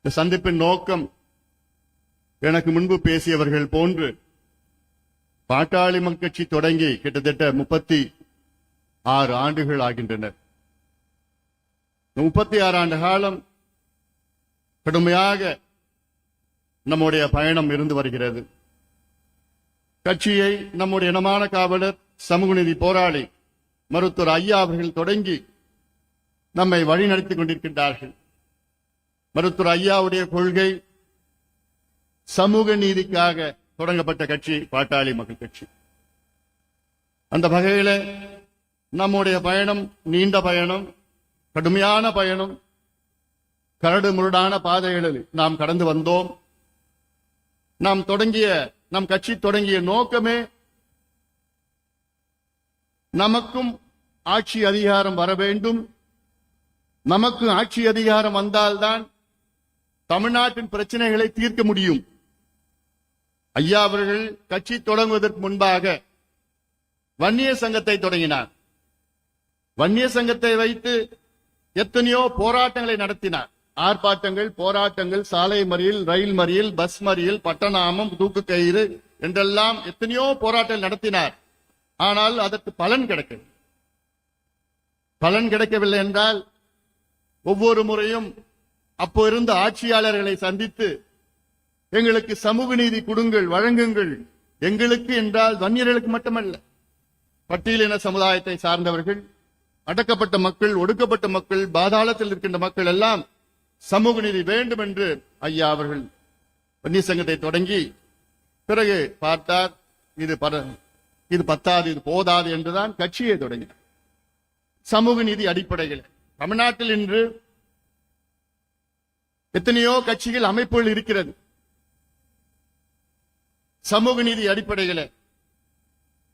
இந்த சந்திப்பின் நோக்கம் எனக்கு முன்பு பேசியவர்கள் போன்று பாட்டாளி மக்கள் கட்சி தொடங்கி கிட்டத்தட்ட 36 ஆண்டுகள் ஆகின்றன. 36 ஆண்டு காலம் கடுமையாக நம்முடைய பயணம் இருந்து வருகிறது. கட்சியை நம்முடைய இனமான காவலர், சமூக நீதி போராளி மருத்துவர் ஐயா அவர்கள் தொடங்கி நம்மை வழிநடத்திக் கொண்டிருக்கின்றார்கள். மருத்துவர் ஐயாவுடைய கொள்கை சமூக நீதிக்காக தொடங்கப்பட்ட கட்சி பாட்டாளி மக்கள் கட்சி. அந்த வகையில நம்முடைய பயணம் நீண்ட பயணம், கடுமையான பயணம், கரடு முரடான பாதைகளில் நாம் கடந்து வந்தோம். நம் கட்சி தொடங்கிய நோக்கமே நமக்கும் ஆட்சி அதிகாரம் வர வேண்டும். நமக்கு ஆட்சி அதிகாரம் வந்தால்தான் தமிழ்நாட்டின் பிரச்சனைகளை தீர்க்க முடியும். ஐயா அவர்கள் கட்சி தொடங்குவதற்கு முன்பாக வன்னிய சங்கத்தை தொடங்கினார். வன்னிய சங்கத்தை வைத்து எத்தனையோ போராட்டங்களை நடத்தினார். ஆர்ப்பாட்டங்கள், போராட்டங்கள், சாலை மறியல், ரயில் மறியல், பஸ் மறியல், பட்டநாமம், தூக்கு கயிறு என்றெல்லாம் எத்தனையோ போராட்டங்கள் நடத்தினார். ஆனால் அதற்கு பலன் கிடைக்கவில்லை என்றால் ஒவ்வொரு முறையும் அப்போ இருந்த ஆட்சியாளர்களை சந்தித்து எங்களுக்கு சமூக நீதி கொடுங்கள், வழங்குங்கள். எங்களுக்கு என்றால் வன்னியர்களுக்கு மட்டுமல்ல, பட்டியலின சமுதாயத்தை சார்ந்தவர்கள், அடக்கப்பட்ட மக்கள், ஒடுக்கப்பட்ட மக்கள், பாதாளத்தில் இருக்கின்ற மக்கள் எல்லாம் சமூக நீதி வேண்டும் என்று ஐயா அவர்கள் வன்னிய சங்கத்தை தொடங்கி பிறகு பார்த்தார் இது பத்தாது, இது போதாது என்றுதான் கட்சியை தொடங்கினார். சமூக நீதி அடிப்படையில் தமிழ்நாட்டில் இன்று எத்தனையோ கட்சிகள், அமைப்புகள் இருக்கிறது. சமூக நீதி அடிப்படையில்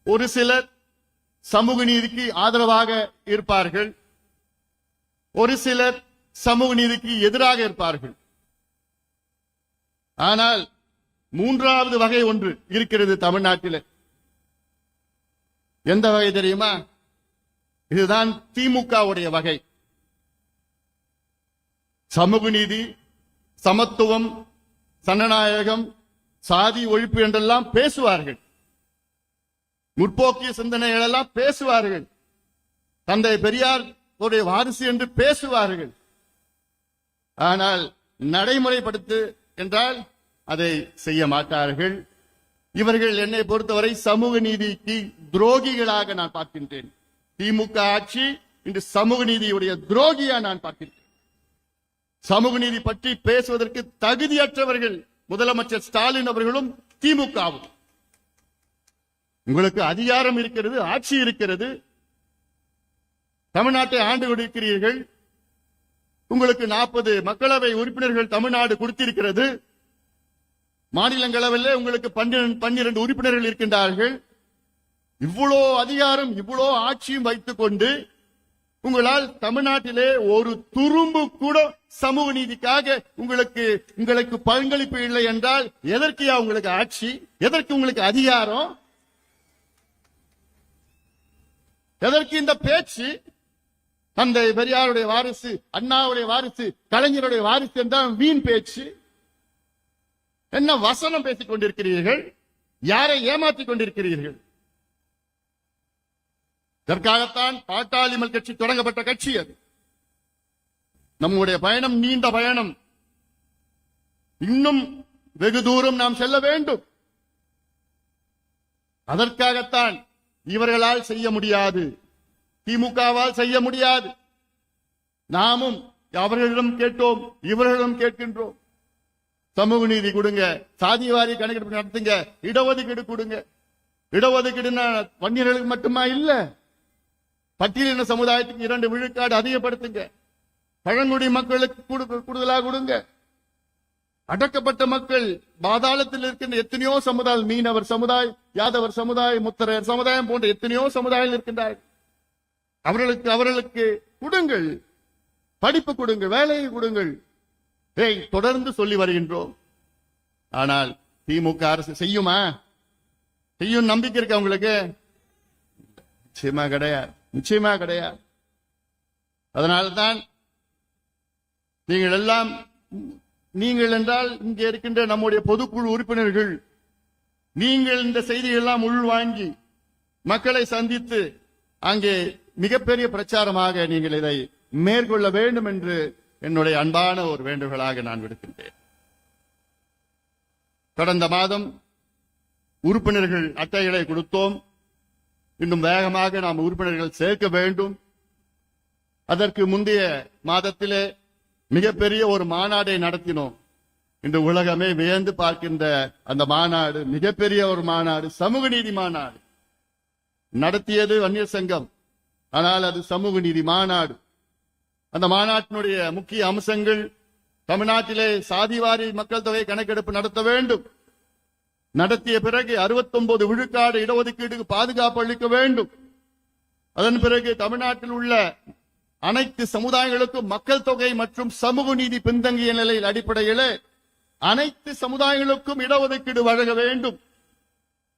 ஒரு சிலர் சமூக நீதிக்கு ஆதரவாக இருப்பார்கள், ஒரு சிலர் சமூக நீதிக்கு எதிராக இருப்பார்கள். ஆனால் மூன்றாவது வகை ஒன்று இருக்கிறது தமிழ்நாட்டில். எந்த வகை தெரியுமா? இதுதான் திமுகவுடைய வகை. சமூக நீதி, சமத்துவம், சனநாயகம், சாதி ஒழிப்பு என்றெல்லாம் பேசுவார்கள். முற்போக்கிய சிந்தனைகள் எல்லாம் பேசுவார்கள். தந்தை பெரியார் ஒரு வாரிசு என்று பேசுவார்கள். ஆனால் நடைமுறைப்படுத்து என்றால் அதை செய்ய மாட்டார்கள். இவர்கள் என்னை பொறுத்தவரை சமூக நீதிக்கு துரோகிகளாக நான் பார்க்கின்றேன். திமுக ஆட்சி இன்று சமூக நீதியுடைய துரோகியா நான் பார்க்கின்றேன். சமூக நீதி பற்றி பேசுவதற்கு தகுதியற்றவர்கள் முதலமைச்சர் ஸ்டாலின் அவர்களும் திமுகவும். உங்களுக்கு அதிகாரம் இருக்கிறது, ஆட்சி இருக்கிறது, தமிழ்நாட்டை ஆண்டு கொண்டிருக்கிறீர்கள். உங்களுக்கு 40 மக்களவை உறுப்பினர்கள் தமிழ்நாடு கொடுத்திருக்கிறது. மாநிலங்களவையில் உங்களுக்கு 12 உறுப்பினர்கள் இருக்கின்றார்கள். இவ்வளோ அதிகாரம், இவ்வளோ ஆட்சியும் வைத்துக் கொண்டு உங்களால் தமிழ்நாட்டிலே ஒரு துரும்பு கூட சமூக நீதிக்காக உங்களுக்கு பங்களிப்பு இல்லை என்றால் எதற்கு உங்களுக்கு ஆட்சி? எதற்கு உங்களுக்கு அதிகாரம்? எதற்கு இந்த பேச்சு? தந்தை பெரியாருடைய வாரிசு, அண்ணாவுடைய வாரிசு, கலைஞருடைய வாரிசு என்றால் வீண் பேச்சு. என்ன வசனம் பேசிக் கொண்டிருக்கிறீர்கள்? யாரை ஏமாற்றிக் கொண்டிருக்கிறீர்கள்? இதற்காகத்தான் பாட்டாளி மக்கள் கட்சி தொடங்கப்பட்ட கட்சி. அது நம்முடைய பயணம் நீண்ட பயணம். இன்னும் வெகு தூரம் நாம் செல்ல வேண்டும். அதற்காகத்தான் இவர்களால் செய்ய முடியாது, திமுகவால் செய்ய முடியாது. நாமும் அவர்களிடம் கேட்டோம், இவர்களிடம் கேட்கின்றோம். சமூக நீதி கொடுங்க, சாதிவாரி கணக்கெடுப்பு நடத்துங்க, இடஒதுக்கீடு கொடுங்க. இடஒதுக்கீடுனா வன்னியர்களுக்கு மட்டுமா இல்ல, பட்டியலின சமுதாயத்துக்கு 2 விழுக்காடு அதிகப்படுத்துங்க. பழங்குடி மக்களுக்கு கூடுதலாக கொடுங்க. அடக்கப்பட்ட மக்கள், பாதாளத்தில் இருக்கின்ற எத்தனையோ சமுதாயம், மீனவர் சமுதாயம், யாதவர் சமுதாயம், முத்தரையர் சமுதாயம் போன்ற எத்தனையோ சமுதாயம் இருக்கின்றார்கள். அவர்களுக்கு கொடுங்கள், படிப்பு கொடுங்கள், வேலையை கொடுங்கள். தொடர்ந்து சொல்லி வருகின்றோம். ஆனால் திமுக அரசு செய்யுமா? செய்யும் நம்பிக்கை இருக்கு அவங்களுக்கு? நிச்சயமா கிடையாது. அதனால்தான் நீங்கள் எல்லாம் நீங்கள் என்றால் இங்கே இருக்கின்ற நம்முடைய பொதுக்குழு உறுப்பினர்கள், நீங்கள் இந்த செய்திகள் எல்லாம் உள்வாங்கி மக்களை சந்தித்து அங்கே மிகப்பெரிய பிரச்சாரமாக நீங்கள் இதை மேற்கொள்ள வேண்டும் என்று என்னுடைய அன்பான ஒரு வேண்டுகோளாக நான் விடுக்கின்றேன். கடந்த மாதம் உறுப்பினர்கள் அட்டைகளை கொடுத்தோம். இன்னும் வேகமாக நாம் உறுப்பினர்கள் சேர்க்க வேண்டும். அதற்கு முந்தைய மாதத்திலே மிகப்பெரிய ஒரு மாநாடை நடத்தினோம். இன்று உலகமே வியந்து பார்க்கின்ற அந்த மாநாடு மிகப்பெரிய ஒரு மாநாடு, சமூக நீதி மாநாடு. நடத்தியது வன்னியர் சங்கம், ஆனால் அது சமூக நீதி மாநாடு. அந்த மாநாட்டினுடைய முக்கிய அம்சங்கள், தமிழ்நாட்டிலே சாதிவாரி மக்கள் தொகை கணக்கெடுப்பு நடத்த வேண்டும். நடத்திய பிறகு 69 விழுக்காடு இடஒதுக்கீட்டுக்கு பாதுகாப்பு அளிக்க வேண்டும். அதன் பிறகு தமிழ்நாட்டில் உள்ள அனைத்து சமுதாயங்களுக்கும் மக்கள் தொகை மற்றும் சமூக நீதி பின்தங்கிய நிலையில் அடிப்படையில் அனைத்து சமுதாயங்களுக்கும் இடஒதுக்கீடு வழங்க வேண்டும்.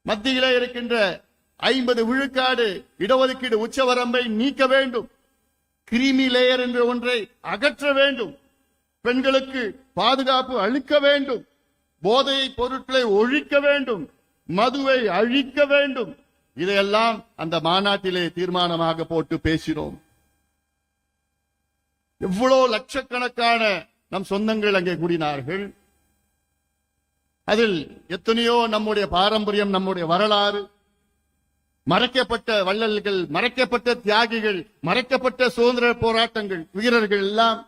மத்தியிலே இருக்கின்ற 50 விழுக்காடு இடஒதுக்கீடு உச்சவரம்பை நீக்க வேண்டும். கிரீமி லேயர் என்ற ஒன்றை அகற்ற வேண்டும். பெண்களுக்கு பாதுகாப்பு அளிக்க வேண்டும். போதை பொருட்களை ஒழிக்க வேண்டும். மதுவை அழிக்க வேண்டும். இதையெல்லாம் அந்த மாநாட்டிலே தீர்மானமாக போட்டு பேசினோம். எவ்வளவு லட்சக்கணக்கான நம் சொந்தங்கள் அங்கே கூடினார்கள். அதில் எத்தனையோ நம்முடைய பாரம்பரியம், நம்முடைய வரலாறு, மறைக்கப்பட்ட வள்ளல்கள், மறைக்கப்பட்ட தியாகிகள், மறைக்கப்பட்ட சுதந்திர போராட்டங்கள், வீரர்கள் எல்லாம்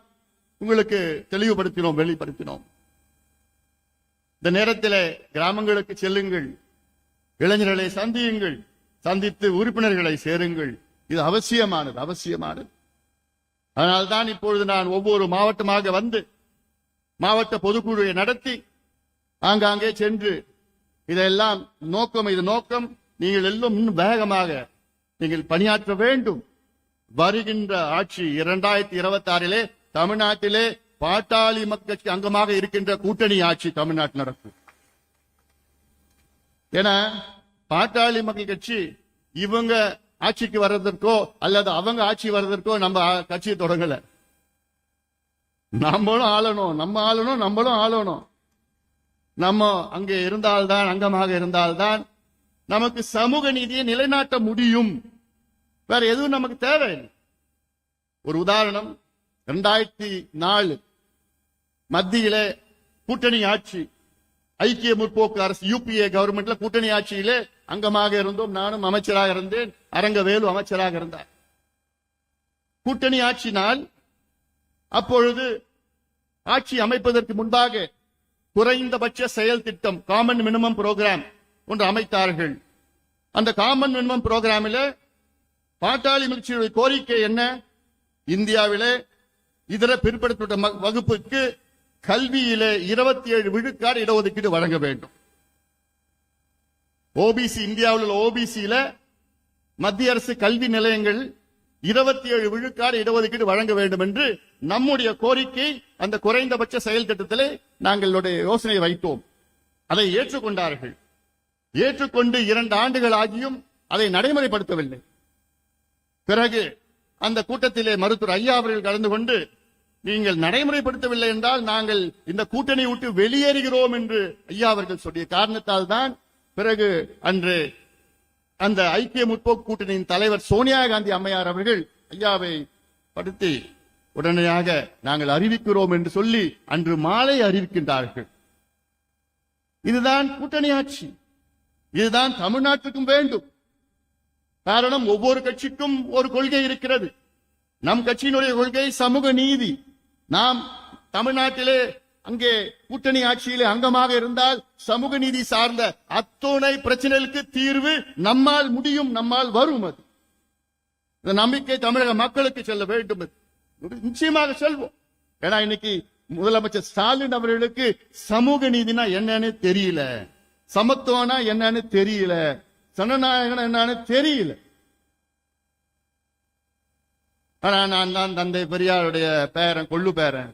உங்களுக்கு தெளிவுபடுத்தினோம், வெளிப்படுத்தினோம். இந்த நேரத்தில் கிராமங்களுக்கு செல்லுங்கள், இளைஞர்களை சந்தியுங்கள், சந்தித்து உறுப்பினர்களை சேருங்கள். இது அவசியமானது, அவசியமானது. அதனால்தான் இப்பொழுது நான் ஒவ்வொரு மாவட்டமாக வந்து மாவட்ட பொதுக்குழுவை நடத்தி ஆங்காங்கே சென்று இதெல்லாம் இது நோக்கம் நீங்கள் எல்லாம் இன்னும் வேகமாக நீங்கள் பணியாற்ற வேண்டும். வருகின்ற ஆட்சி 2026 தமிழ்நாட்டிலே பாட்டாளி மக்களுக்கு அங்கமாக இருக்கின்ற கூட்டணி ஆட்சி தமிழ்நாட்டில் நடக்கும். ஏன்னா பாட்டாளி மக்கள் கட்சி இவங்க ஆட்சிக்கு வர்றதற்கோ அல்லது அவங்க ஆட்சி வர்றதற்கோ நம்ம கட்சியை தொடங்கல. நம்மளும் ஆளணும், நம்மளும் ஆளணும். நம்ம அங்கே இருந்தால்தான், அங்கமாக இருந்தால்தான் நமக்கு சமூக நீதியை நிலைநாட்ட முடியும். வேற எதுவும் நமக்கு தேவையில்லை. ஒரு உதாரணம், 2004 மத்தியில கூட்டணி ஆட்சி, ஐக்கிய முற்போக்கு அரசு யூபிஏ கவர்மெண்ட்ல கூட்டணி ஆட்சியிலே அங்கமாக இருந்தோம். நானும் அமைச்சராக இருந்தேன், அரங்கவேலு அமைச்சராக இருந்தார். கூட்டணி ஆட்சினால் அப்பொழுது ஆட்சி அமைப்பதற்கு முன்பாக குறைந்தபட்ச செயல் திட்டம், காமன் மினிமம் புரோகிராம் ஒன்று அமைத்தார்கள். அந்த காமன் மினிமம் புரோகிராமில் பாட்டாளி மக்களுடைய கோரிக்கை என்ன? இந்தியாவிலே இதர பிற்படுத்தப்பட்ட வகுப்புக்கு கல்வியிலே 27 விழுக்காடு இடஒதுக்கீடு வழங்க வேண்டும். ஓபிசி, இந்தியாவில் உள்ள ஓபிசியில மத்திய அரசு கல்வி நிலையங்கள் 27 விழுக்காடு இடஒதுக்கீடு வழங்க வேண்டும் என்று நம்முடைய கோரிக்கை அந்த குறைந்தபட்ச செயல் திட்டத்திலே நாங்களுடைய யோசனை வைத்தோம். அதை ஏற்றுக்கொண்டார்கள். ஏற்றுக்கொண்டு 2 ஆண்டுகள் ஆகியும் அதை நடைமுறைப்படுத்தவில்லை. பிறகு அந்த கூட்டத்திலே மருத்துவர் ஐயா அவர்கள் கலந்து கொண்டு, நீங்கள் நடைமுறைப்படுத்தவில்லை என்றால் நாங்கள் இந்த கூட்டணி விட்டு வெளியேறுகிறோம் என்று ஐயா அவர்கள் சொல்லிய காரணத்தால் தான் பிறகு அன்று அந்த ஐக்கிய முற்போக்கு கூட்டணியின் தலைவர் சோனியா காந்தி அம்மையார் அவர்கள் ஐயாவை படுத்தி உடனடியாக நாங்கள் அறிவிக்கிறோம் என்று சொல்லி அன்று மாலை அறிவிக்கின்றார்கள். இதுதான் கூட்டணி ஆட்சி. இதுதான் தமிழ்நாட்டுக்கும் வேண்டும். காரணம், ஒவ்வொரு கட்சிக்கும் ஒரு கொள்கை இருக்கிறது. நம் கட்சியினுடைய கொள்கை சமூக நீதி. நாம் தமிழ்நாட்டிலே அங்கே கூட்டணி ஆட்சியிலே அங்கமாக இருந்தால் சமூக நீதி சார்ந்த அத்துணை பிரச்சனைகளுக்கு தீர்வு நம்மால் முடியும், நம்மால் வரும். அது இந்த நம்பிக்கை தமிழக மக்களுக்கு செல்ல வேண்டும். நிச்சயமாக செல்வோம். ஏன்னா இன்னைக்கு முதலமைச்சர் ஸ்டாலின் அவர்களுக்கு சமூக நீதினா என்னன்னு தெரியல, சமத்துவனா என்னன்னு தெரியல, ஜனநாயகம் என்னன்னு தெரியல. ஆனா நான் தான் தந்தை பெரியாருடைய பேரன், கொள்ளு பேரன்.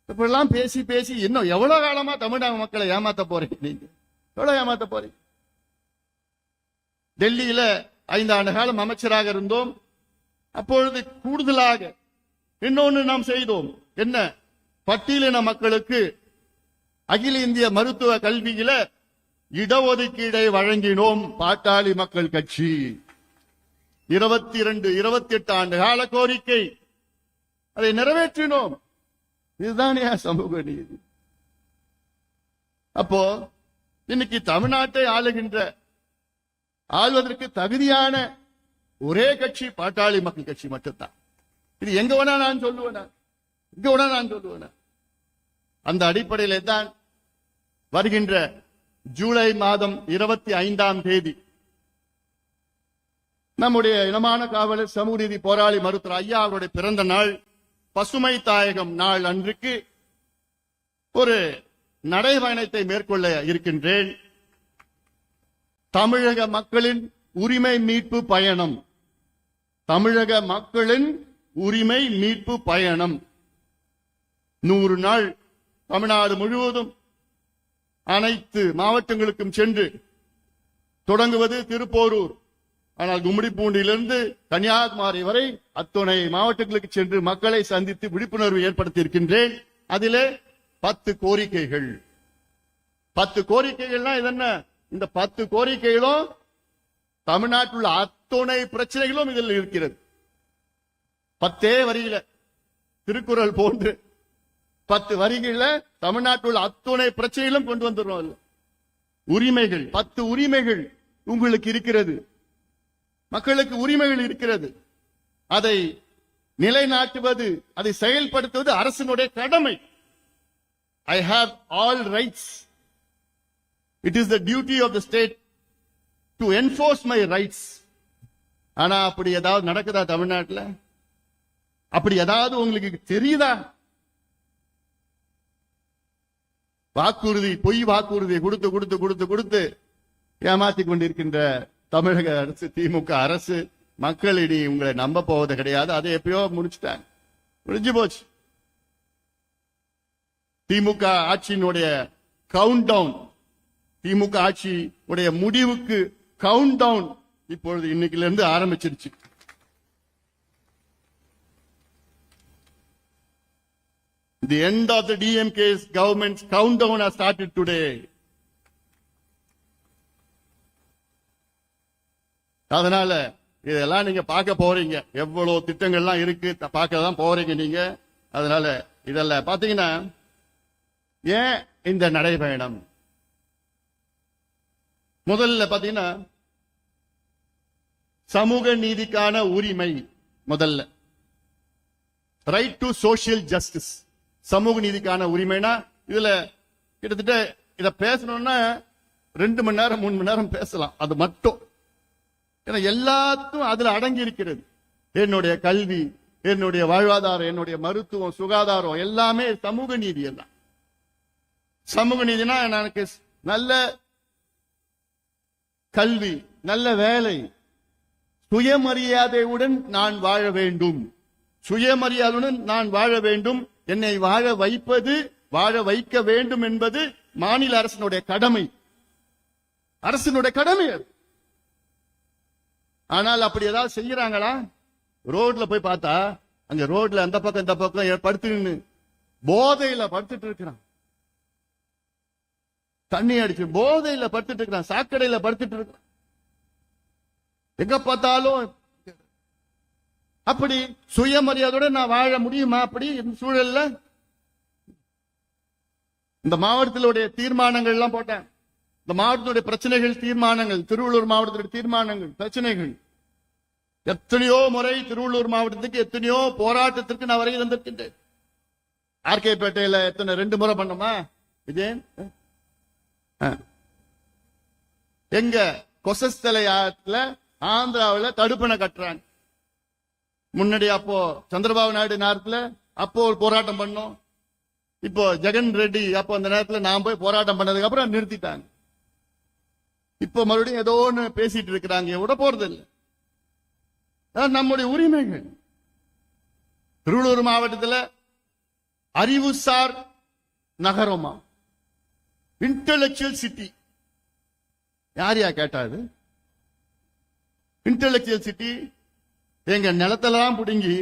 இப்பெல்லாம் பேசி பேசி இன்னும் எவ்வளவு காலமா தமிழக மக்களை ஏமாத்த போறீங்க? நீங்க எவ்வளவு ஏமாத்த போறீங்க? டெல்லியில 5 ஆண்டு காலம் அமைச்சராக இருந்தோம். அப்பொழுது கூடுதலாக இன்னொன்று நாம் செய்தோம். என்ன? பட்டியலின மக்களுக்கு அகில இந்திய மருத்துவ கல்வியில இடஒதுக்கீடை வழங்கினோம். பாட்டாளி மக்கள் கட்சி 22, 28 ஆண்டு கால கோரிக்கை, அதை நிறைவேற்றினோம். இதுதானே சமூக நீதி. அப்போ இன்னைக்கு தமிழ்நாட்டை ஆள்வதற்கு தகுதியான ஒரே கட்சி பாட்டாளி மக்கள் கட்சி மட்டும்தான். இது எங்க வேணா நான் சொல்லுவேன். அந்த அடிப்படையிலே தான் வருகின்ற ஜூலை மாதம் 25ஆம் தேதி நம்முடைய இனமான காவலர் சமூக நீதி போராளி மருத்துவர் ஐயா அவருடைய பிறந்த நாள், பசுமை தாயகம் நாள் அன்றைக்கு ஒரு நடைபயணத்தை மேற்கொள்ள இருக்கின்றேன். தமிழக மக்களின் உரிமை மீட்பு பயணம். தமிழக மக்களின் உரிமை மீட்பு பயணம் 100 நாள் தமிழ்நாடு முழுவதும் அனைத்து மாவட்டங்களுக்கும் சென்று தொடங்குவது திருப்போரூர். ஆனால் கும்மிடிப்பூண்டியிலிருந்து கன்னியாகுமரி வரை அத்துணை மாவட்டங்களுக்கு சென்று மக்களை சந்தித்து விழிப்புணர்வு ஏற்படுத்தி இருக்கின்றேன். அதிலே 10 கோரிக்கைகள். 10 கோரிக்கைகள்னா இதென்ன? இந்த 10 கோரிக்கைகளும் தமிழ்நாட்டில் உள்ள அத்துணை பிரச்சனைகளும் இதில் இருக்கிறது. 10 வரியில திருக்குறள் போன்று 10 வரிகளில தமிழ்நாட்டில் உள்ள அத்துணை பிரச்சனைகளும் கொண்டு வந்துடுறோம். உரிமைகள், 10 உரிமைகள் உங்களுக்கு இருக்கிறது, மக்களுக்கு உரிமைகள் இருக்கிறது. அதை நிலைநாட்டுவது, அதை செயல்படுத்துவது அரசினுடைய கடமை. I have all rights. It is the duty of the state to enforce my rights. ஆனா அப்படி ஏதாவது நடக்குதா தமிழ்நாட்டில்? அப்படி ஏதாவது உங்களுக்கு தெரியுதா? வாக்குறுதி, பொய் வாக்குறுதியை கொடுத்து ஏமாத்திக் கொண்டிருக்கின்ற தமிழக அரசு, திமுக அரசு, மக்களிடையே உங்களை நம்ப போவது கிடையாது. அதை எப்பயோ முடிஞ்சு போச்சு. திமுக ஆட்சியினுடைய கவுண்ட் டவுன், திமுக ஆட்சி உடைய முடிவுக்கு கவுண்ட் டவுன் இப்பொழுது இன்னைக்குல இருந்து ஆரம்பிச்சிருச்சு. The end of the DMK's government's countdown has started today. அதனால இதெல்லாம் நீங்க பார்க்க போறீங்க. எவ்வளவு திட்டங்கள்லாம் இருக்கு, பார்க்க தான் போறீங்க நீங்க. அதனால இதெல்லாம் பாத்தீங்கன்னா, ஏன் இந்த நடைபயணம்? முதல்ல பாத்தீங்கன்னா சமூக நீதிக்கான உரிமை. முதல்ல ரைட் டு சோசியல் ஜஸ்டிஸ், சமூக நீதிக்கான உரிமைனா இதுல கிட்டத்தட்ட இத பேசணும்னா 2 மணி நேரம் 3 மணி நேரம் பேசலாம். அது மட்டும் எல்லாத்துக்கும் அதுல அடங்கி இருக்கிறது. என்னுடைய கல்வி, என்னுடைய வாழ்வாதாரம், என்னுடைய மருத்துவம், சுகாதாரம் எல்லாமே சமூக நீதி. எல்லாம் சமூக நீதினா எனக்கு நல்ல கல்வி, நல்ல வேலை, சுயமரியாதையுடன் நான் வாழ வேண்டும். சுயமரியாதையுடன் நான் வாழ வேண்டும். என்னை வாழ வைக்க வேண்டும் என்பது மாநில அரசினுடைய கடமை. அரசினுடைய கடமை. ஆனால் அப்படி ஏதாவது செய்யறாங்களா? ரோட்ல போய் பார்த்தா அங்க ரோட்ல அந்த பக்கம் இந்த பக்கம் படுத்து போதையில படுத்துட்டு இருக்கிறான், தண்ணி அடிச்சு போதையில படுத்துட்டு இருக்கிறான், சாக்கடையில படுத்துட்டு இருக்கிறான். எங்க பார்த்தாலும் அப்படி சுயமரியாதையோட நான் வாழ முடியுமா? அப்படி இந்த சூழல்ல இந்த மாவட்டத்திலுடைய தீர்மானங்கள் எல்லாம் போட்டேன். இந்த மாவட்டத்துடைய பிரச்சனைகள், தீர்மானங்கள், திருவள்ளூர் மாவட்டத்துடைய தீர்மானங்கள், பிரச்சனைகள் எத்தனையோ முறை திருவள்ளூர் மாவட்டத்துக்கு எத்தனையோ போராட்டத்திற்கு நான் வரையில் வந்திருக்கின்றேன். ஆர்கே பேட்டையில எத்தனை 2 முறை பண்ணோமா? விஜயன் எங்க கொசஸ்தலையாத்துல ஆந்திராவில் தடுப்பணை கட்டுறாங்க. முன்னாடி அப்போ சந்திரபாபு நாயுடு நேரத்துல அப்போ ஒரு போராட்டம் பண்ணோம். இப்போ ஜெகன் ரெட்டி அப்போ அந்த நேரத்தில் நான் போய் போராட்டம் பண்ணதுக்கு அப்புறம் நிறுத்திட்டாங்க. இப்போ மறுபடியும் ஏதோ ஒன்று பேசிட்டு இருக்கிறாங்க. விட போறது இல்லை. நம்முடைய உரிமைகள். திருவள்ளூர் மாவட்டத்தில் அறிவுசார் நகரமா, இன்டெலக்சுவல் சிட்டி. யாரையா கேட்டாது? இன்டெலக்சுவல் சிட்டி எங்க நிலத்தெல்லாம் பிடுங்கி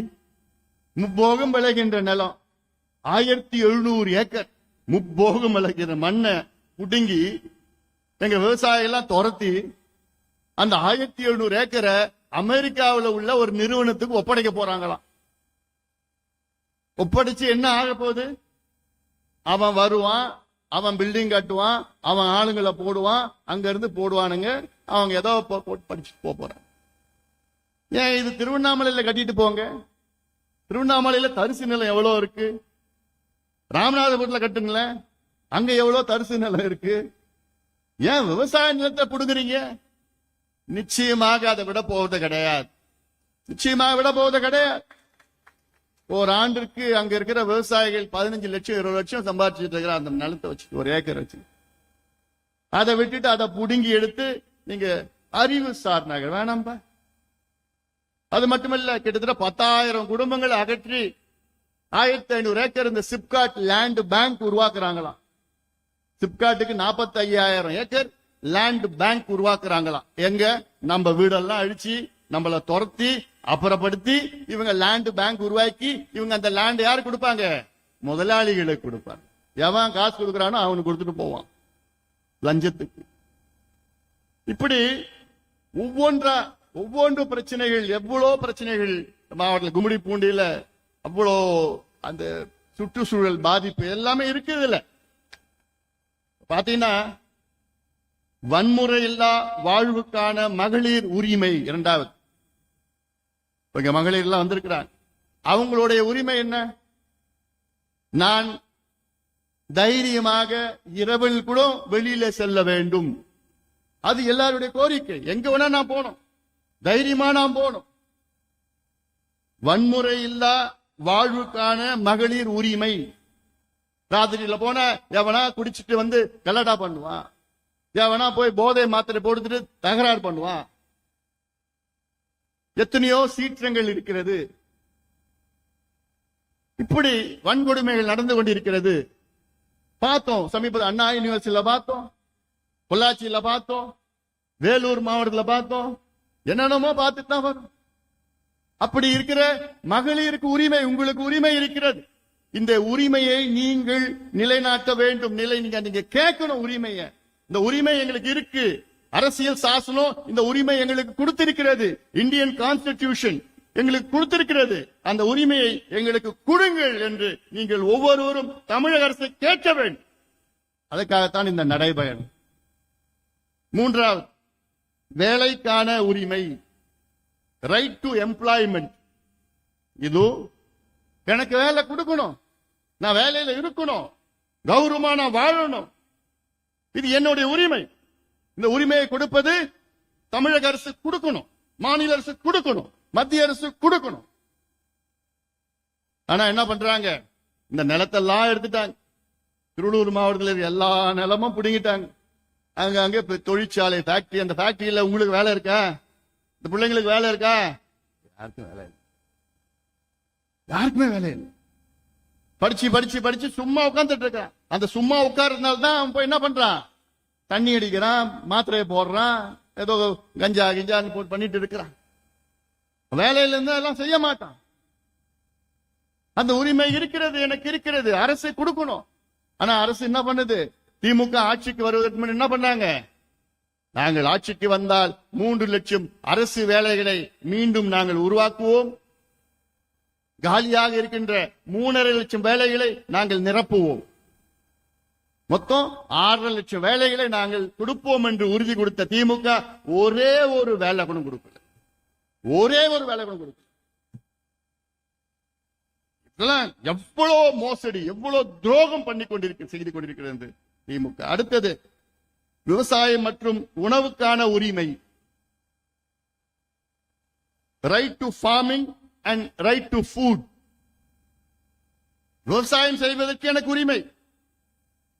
முப்போகம் விளைகின்ற நிலம், 1700 ஏக்கர் முப்போகம் விளைக்கிற மண்ணை புடுங்கி எங்க விவசாயிகள் எல்லாம் துரத்தி அந்த 1700 ஏக்கரை அமெரிக்காவில் உள்ள ஒரு நிறுவனத்துக்கு ஒப்படைக்க போறாங்களாம். ஒப்படைச்சு என்ன ஆக போகுது? அவன் வருவான், அவன் பில்டிங் கட்டுவான், அவன் ஆளுங்களை போடுவான், அங்க இருந்து போடுவானுங்க, அவங்க ஏதோ படிச்சுட்டு போறாங்க. ஏன் இது திருவண்ணாமலையில கட்டிட்டு போங்க. திருவண்ணாமலையில தரிசு நிலம் எவ்வளவு இருக்கு, ராமநாதபுரத்துல கட்டுங்களேன், அங்க எவ்வளவு தரிசு நிலம் இருக்கு. ஏன் விவசாய நிலத்தை புடுங்குறீங்க? நிச்சயமாக அதை விட போவது கிடையாது. நிச்சயமாக விட போவது கிடையாது. ஒரு ஆண்டிற்கு அங்க இருக்கிற விவசாயிகள் 15 லட்சம் 20 லட்சம் சம்பாதிச்சுட்டு இருக்கிற அந்த நிலத்தை வச்சு, ஒரு ஏக்கர் வச்சு, அதை விட்டுட்டு அதை புடுங்கி எடுத்து நீங்க அறிவு சார் நகர் வேணாம்பா. அது மட்டுமல்ல, கிட்டத்தட்ட 10,000 குடும்பங்களை அகற்றி 1500 ஏக்கர் இந்த சிப்காட் லேண்ட் பேங்க் உருவாக்குறாங்களாம். சிப்காட்டுக்கு 45,000 ஏக்கர் லேண்ட் பேங்க் உருவாக்குறாங்களாம். எங்க? நம்ம வீடெல்லாம் அழிச்சு நம்மள துரத்தி அப்புறப்படுத்தி இவங்க லேண்ட் பேங்க் உருவாக்கி இவங்க அந்த லேண்ட் யாரு கொடுப்பாங்க? முதலாளிகளுக்கு கொடுப்பாங்க. எவன் காசு கொடுக்கறானோ அவனுக்கு கொடுத்துட்டு போவான் லஞ்சத்துக்கு. இப்படி ஒவ்வொன்று பிரச்சனைகள், எவ்வளோ பிரச்சனைகள் மாவட்டத்தில் கும்மிடி பூண்டியில அவ்வளோ அந்த சுற்றுச்சூழல் பாதிப்பு எல்லாமே இருக்குது. இல்ல பாத்தீங்கன்னா வன்முறை இல்லா வாழ்வுக்கான மகளிர் உரிமை 2வது. இங்க மகளிர் எல்லாம் வந்திருக்கிறாங்க. அவங்களுடைய உரிமை என்ன? நான் தைரியமாக இரவில் கூட வெளியில செல்ல வேண்டும். அது எல்லாருடைய கோரிக்கை. எங்க வேணா நான் போனோம், தைரியமா நான் போனோம். வன்முறை இல்லா வாழ்வுக்கான மகளிர் உரிமை. ராத்திரியில போன எவனா குடிச்சிட்டு வந்து கலடா பண்ணுவான், எவனா போய் போதை மாத்திரை போட்டுட்டு தகராறு பண்ணுவான். எத்தனையோ சீற்றங்கள் இருக்கிறது. இப்படி வன்கொடுமைகள் நடந்து கொண்டிருக்கிறது. பார்த்தோம் சமீபத்தில் அண்ணா யூனிவர்சிட்டியில பார்த்தோம், பொள்ளாச்சியில பார்த்தோம், வேலூர் மாவட்டத்தில் பார்த்தோம், என்னென்னமோ பார்த்துட்டு தான் வரும். அப்படி இருக்கிற மகளிருக்கு உரிமை, உங்களுக்கு உரிமை இருக்கிறது. இந்த உரிமையை நீங்கள் நிலைநாட்ட வேண்டும். நீங்க கேட்கணும் உரிமையை. இந்த உரிமை எங்களுக்கு இருக்கு. அரசியல் சாசனம் இந்த உரிமை எங்களுக்கு கொடுத்திருக்கிறது. இந்தியன் கான்ஸ்டிடியூஷன் எங்களுக்கு கொடுத்திருக்கிறது. அந்த உரிமையை எங்களுக்கு கொடுங்கள் என்று நீங்கள் ஒவ்வொருவரும் தமிழக அரசை கேட்க வேண்டும். அதற்காகத்தான் இந்த நடைபயணம். 3வது, வேலைக்கான உரிமை, ரைட் டு எம்ப்ளாய்மெண்ட். இது எனக்கு வேலை கொடுக்கணும், நான் வேலையில இருக்கணும், கௌரவமா நான் வாழணும். இது என்னுடைய உரிமை. இந்த உரிமையை கொடுப்பது தமிழக அரசு கொடுக்கணும், மாநில அரசு கொடுக்கணும், மத்திய அரசு கொடுக்கணும். ஆனா என்ன பண்றாங்க? இந்த நிலத்தெல்லாம் எடுத்துட்டாங்க. திருவள்ளூர் மாவட்டத்தில் எல்லா நிலமும் பிடிங்கிட்டாங்க. அங்க தொழிற்சாலை, ஃபேக்டரி. அந்த ஃபேக்டரியில உங்களுக்கு வேலை இருக்கா? இந்த பிள்ளைங்களுக்கு வேலை இருக்கா? யாருக்கும் வேலை இல்லை. யாருக்குமே வேலை இல்லை. படிச்சு படிச்சு படிச்சு சும்மா உட்கார்ந்துட்டு இருக்கான். அந்த சும்மா உட்கார்றதுனால தான் அவன் போய் என்ன பண்றான்? தண்ணி அடிக்கிறான், மாத்திரையை போடுறான், ஏதோ கஞ்சா கிஞ்சான்னு போட்டு பண்ணிட்டு இருக்கிறான். வேலையில இருந்தா எல்லாம் செய்ய மாட்டான். அந்த உரிமை இருக்கிறது, எனக்கு இருக்கிறது, அரசு கொடுக்கணும். ஆனா அரசு என்ன பண்ணுது? திமுக ஆட்சிக்கு வருவதற்கு முன் என்ன பண்ணாங்க? நாங்கள் ஆட்சிக்கு வந்தால் 3 லட்சம் அரசு வேலைகளை மீண்டும் நாங்கள் உருவாக்குவோம், காலியாக இருக்கின்ற 3.5 லட்சம் வேலைகளை நாங்கள் நிரப்புவோம், மொத்தம் 6.5 லட்சம் வேலைகளை நாங்கள் கொடுப்போம் என்று உறுதி கொடுத்த திமுக ஒரே ஒரு வேலை கூட கொடுக்கல. ஒரே ஒரு வேலை கூட கொடுக்கல. இதெல்லாம் எவ்வளவு மோசடி, எவ்வளவு துரோகம் செய்து கொண்டிருக்கிறது திமுக. அடுத்தது, விவசாயம் மற்றும் உணவுக்கான உரிமை, right to farming and right to food. விவசாயம் செய்வதற்கு எனக்கு உரிமை,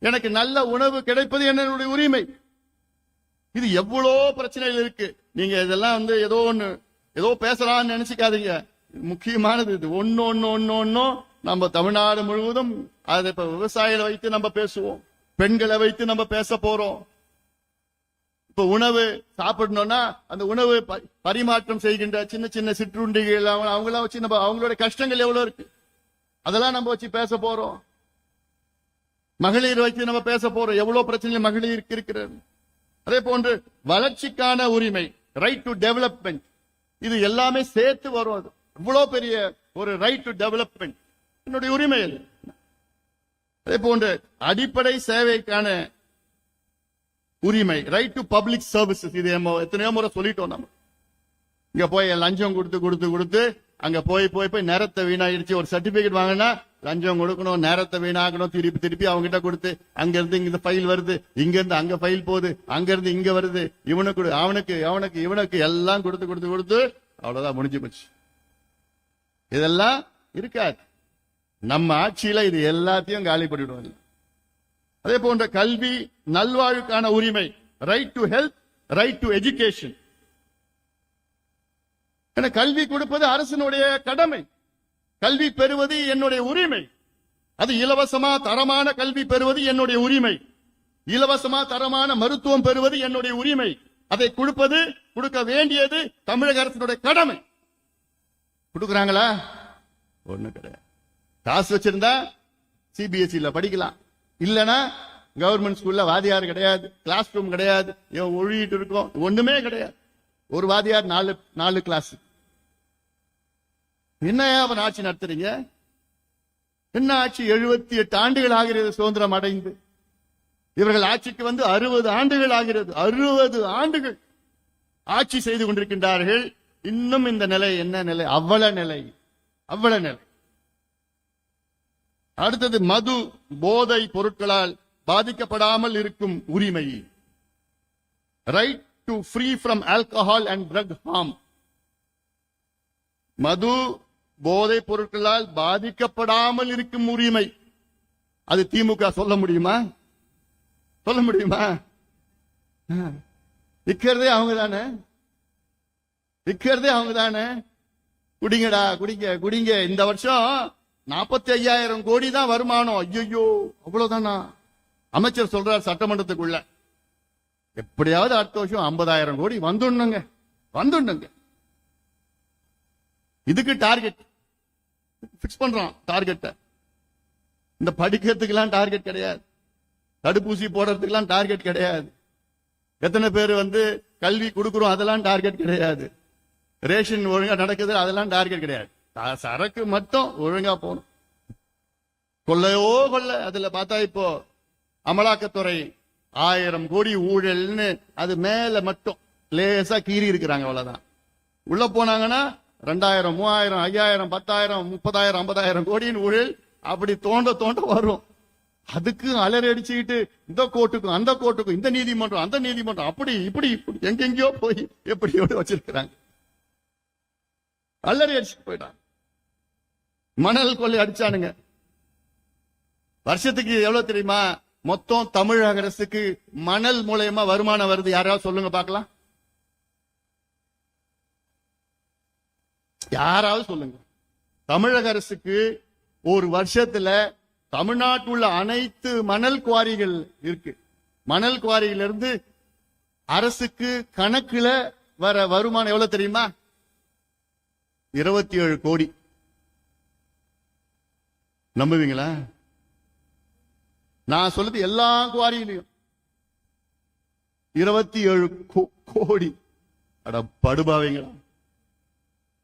எனக்கு நல்ல உணவு கிடைப்பது என்னுடைய உரிமை. இது எவ்வளோ பிரச்சனைகள் இருக்கு. நீங்க இதெல்லாம் ஏதோ பேசலாம்னு நினைச்சுக்காதீங்க. முக்கியமானது இது. ஒன்னு நம்ம தமிழ்நாடு முழுவதும் அதை இப்ப விவசாயிகளை வைத்து நம்ம பேசுவோம், பெண்களை வைத்து நம்ம பேச போறோம். இப்ப உணவு சாப்பிடணும்னா அந்த உணவு பரிமாற்றம் செய்கின்ற சின்ன சின்ன சிற்றுண்டிகள் அவங்களாம் வச்சு நம்ம அவங்களோட கஷ்டங்கள் எவ்வளவு இருக்கு. அதெல்லாம் நம்ம வச்சு பேச போறோம். மகளிர் வச்சு நம்ம பேச போறோம். எவ்வளவு பிரச்சனை மகளிருக்கு இருக்கிறது. அதே போன்று வளர்ச்சிக்கான உரிமை, ரைட் டு டெவலப்மெண்ட், இது எல்லாமே சேர்த்து வரும். அது இவ்வளவு பெரிய ஒரு ரைட் டு டெவலப்மெண்ட் என்னுடைய உரிமை. அது அதே போன்று அடிப்படை சேவைக்கான உரிமை, ரைட் டு பப்ளிக் சர்வீசஸ். இது எத்தனையோ முறை சொல்லிட்டோம். நம்ம இங்க போய் லஞ்சம் கொடுத்து கொடுத்து கொடுத்து அங்க போய் போய் போய் நேரத்தை வீணாயிடுச்சு. ஒரு சர்டிபிகேட் வாங்கினா லஞ்சம் கொடுக்கணும், நேரத்தை வீணாக்கணும், திருப்பி திருப்பி அவங்க கிட்ட கொடுத்து, அங்க இருந்து இங்க ஃபைல் வருது, இங்க இருந்து அங்க ஃபைல் போகுது, அங்க இருந்து இங்க வருது, இவனுக்கு அவனுக்கு அவனுக்கு இவனுக்கு எல்லாம் கொடுத்து கொடுத்து கொடுத்து அவ்வளவுதான் முடிஞ்சு போச்சு. இதெல்லாம் இருக்காது. நம்ம ஆட்சியில இது எல்லாத்தையும் காலி பண்ணிடுவாங்க. அதே போன்ற கல்வி, நல்வாழ்வுக்கான உரிமை, right to health, right to education. கல்வி கொடுப்பது அரசினுடைய கடமை. கல்வி பெறுவது என்னுடைய உரிமை. அது இலவசமா தரமான கல்வி பெறுவது என்னுடைய உரிமை. இலவசமா தரமான மருத்துவம் பெறுவது என்னுடைய உரிமை. அதை கொடுப்பது, கொடுக்க வேண்டியது தமிழக அரசினுடைய கடமை. கொடுக்கறாங்களா? ஒண்ணு கிடையாது. காசு வச்சிருந்தா சிபிஎஸ்இல படிக்கலாம், இல்லனா கவர்மெண்ட் ஸ்கூல்ல வாதியார் கிடையாது, கிளாஸ் ரூம் கிடையாது, ஒழிட்டு இருக்கும், ஒண்ணுமே கிடையாது. ஒரு வாதியார் 4 கிளாஸ். என்ன அவன் ஆட்சி நடத்துறீங்க? என்ன ஆட்சி? 78 ஆண்டுகள் ஆகிறது சுதந்திரம் அடைந்து. இவர்கள் ஆட்சிக்கு வந்து 60 ஆண்டுகள் ஆகிறது. 60 ஆண்டுகள் ஆட்சி செய்து கொண்டிருக்கின்றார்கள். இன்னும் இந்த நிலை என்ன நிலை? அவ்வள நிலை, அவ்வள நிலை. அடுத்தது மது, போதை பொருட்களால் பாதிக்கப்படாமல் இருக்கும் உரிமை, right to free from alcohol and drug harm. மது, போதை பொருட்களால் பாதிக்கப்படாமல் இருக்கும் உரிமை. அது திமுக சொல்ல முடியுமா? சொல்ல முடியுமா? விற்கிறதே அவங்க தானே, விற்கிறதே அவங்க தானே. குடிங்கடா, குடிங்க குடிங்க. இந்த வருஷம் 45,000 கோடி தான் வருமானம். ஐயோ, அவ்வளவுதானா? அமைச்சர் சொல்றார் சட்டமன்றத்துக்குள்ள. எப்படியாவது அடுத்த வருஷம் 50,000 கோடி வந்துடணுங்க, வந்துடணுங்க. இதுக்கு டார்கெட் பிக்ஸ் பண்றோம். டார்கெட் இந்த படிக்கிறதுக்கெல்லாம் டார்கெட் கிடையாது, தடுப்பூசி போடுறதுக்கெல்லாம் டார்கெட் கிடையாது, எத்தனை பேர் வந்து கல்வி கொடுக்கிறோம் அதெல்லாம் டார்கெட் கிடையாது, ரேஷன் ஒழுங்கா நடக்குது அதெல்லாம் டார்கெட் கிடையாது. சரக்கு மட்டும் ஒழுங்கா போகணும். கொள்ளையோ கொள்ள. அதுல பார்த்தா இப்போ அமலாக்கத்துறை 1000 கோடி ஊழல்னு அது மேல மட்டும் லேசா கீறி இருக்கிறாங்க. அவ்வளவுதான். உள்ள போனாங்கன்னா 2000, 3000, 5000, 10,000, 30,000, 50,000 கோடியின் ஊழல் அப்படி தோண்ட தோண்ட வரும். அதுக்கு அலறி அடிச்சுக்கிட்டு இந்த கோர்ட்டுக்கும் அந்த கோர்ட்டுக்கும், இந்த நீதிமன்றம் அந்த நீதிமன்றம், அப்படி இப்படி இப்படி எங்கெங்கயோ போய் எப்படியோடு வச்சிருக்கிறாங்க. அலறி அடிச்சுட்டு போயிட்டாங்க. மணல் கொள்ளை அடிச்சானுங்க. வருஷத்துக்கு எவ்வளவு தெரியுமா? மொத்தம் தமிழக அரசுக்கு மணல் மூலயமா வருமானம் வருது. யாராவது சொல்லுங்க பார்க்கலாம். யாராவது சொல்லுங்க. தமிழக அரசுக்கு ஒரு வருஷத்துல தமிழ்நாட்டில் உள்ள அனைத்து மணல் குவாரிகள் இருக்கு. மணல் குவாரியில இருந்து அரசுக்கு கணக்குல வர வருமானம் எவ்வளவு தெரியுமா? 27 கோடி. நம்புவீங்களா? நான் சொல்றது எல்லா குவாரியிலையும் 27 கோடி. அட படுபாவீங்களா,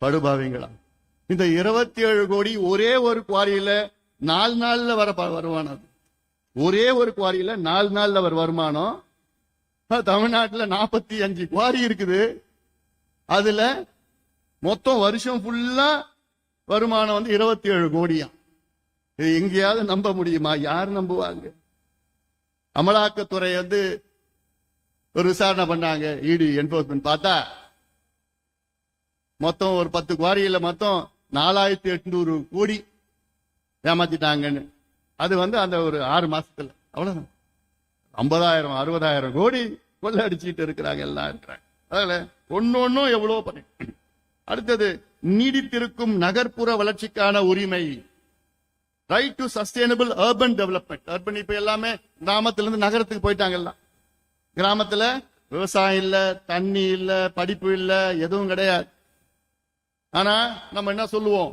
படுபாவீங்களா? இந்த 27 கோடி ஒரே ஒரு குவாரியில 4 நாள்ல வர வருமானம். ஒரே ஒரு குவாரியில 4 நாள்ல வர வருமானம். தமிழ்நாட்டில் 45 குவாரி இருக்குது. அதுல மொத்தம் வருஷம் ஃபுல்லா வருமானம் வந்து 27 கோடியா. இது எங்கேயாவது நம்ப முடியுமா? யார் நம்புவாங்க? அமலாக்கத்துறை வந்து ஒரு விசாரணை பண்ணாங்க, இடி என்போர்ஸ்மெண்ட். பார்த்தா மொத்தம் ஒரு 10 குவாரியில மொத்தம் 4800 கோடி ஏமாத்திட்டாங்கன்னு. அது வந்து அந்த ஒரு 6 மாசத்துல அவ்வளவுதான். 50,000, 60,000 கோடி கொள்ள அடிச்சுட்டு இருக்கிறாங்க, எல்லாம் இருக்கிறாங்க. அதனால ஒன்னும் எவ்வளவு பண்ணி. அடுத்தது நீடித்திருக்கும் நகர்ப்புற வளர்ச்சிக்கான உரிமை, right to sustainable urban development. Urban இப்ப எல்லாமே கிராமத்திலிருந்து நகரத்துக்கு போயிட்டாங்க. எல்லாம் கிராமத்துல விவசாயம் இல்ல, தண்ணி இல்ல, படிப்பு இல்ல, எதுவும் கிடையாது. ஆனா நம்ம என்ன சொல்லுவோம்?